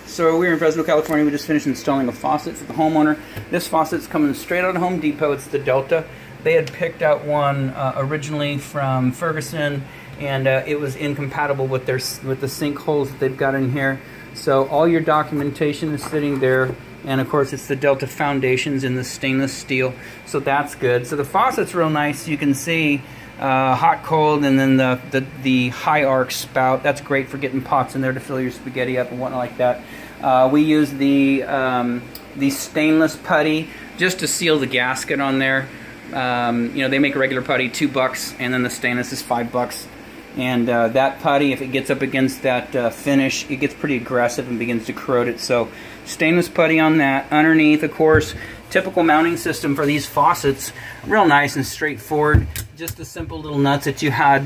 So we're in Fresno, California. We just finished installing a faucet for the homeowner. This faucet's coming straight out of Home Depot. It's the Dotta. They had picked out one originally from Ferguson, and it was incompatible with the sink holes that they've got in here. So all your documentation is sitting there, and of course it's the Dotta foundations in the stainless steel. So that's good. So the faucet's real nice. You can see hot, cold, and then the high arc spout. That's great for getting pots in there to fill your spaghetti up and whatnot like that. We use the stainless putty just to seal the gasket on there. You know, they make a regular putty $2, and then the stainless is $5. And that putty, if it gets up against that finish, it gets pretty aggressive and begins to corrode it. So stainless putty on that. Underneath, of course, typical mounting system for these faucets, real nice and straightforward. Just the simple little nuts that you had.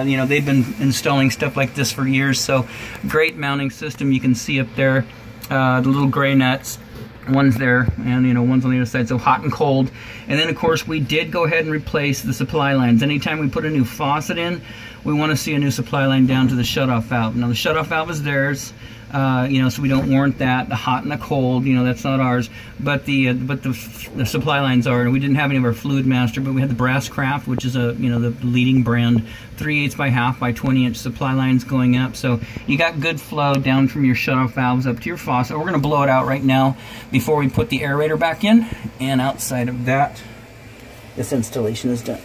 You know, they've been installing stuff like this for years, so great mounting system. You can see up there the little gray nuts. One's there, and you know, one's on the other side, so hot and cold. And then of course we did go ahead and replace the supply lines. Anytime we put a new faucet in, we want to see a new supply line down to the shutoff valve. Now the shutoff valve is theirs, you know, so we don't warrant that. The hot and the cold, you know, that's not ours. But the supply lines are. And we didn't have any of our Fluid Master, but we had the Brass Craft, which is the leading brand, 3/8 by half by 20-inch supply lines going up. So you got good flow down from your shutoff valves up to your faucet. We're going to blow it out right now before we put the aerator back in. And outside of that, this installation is done.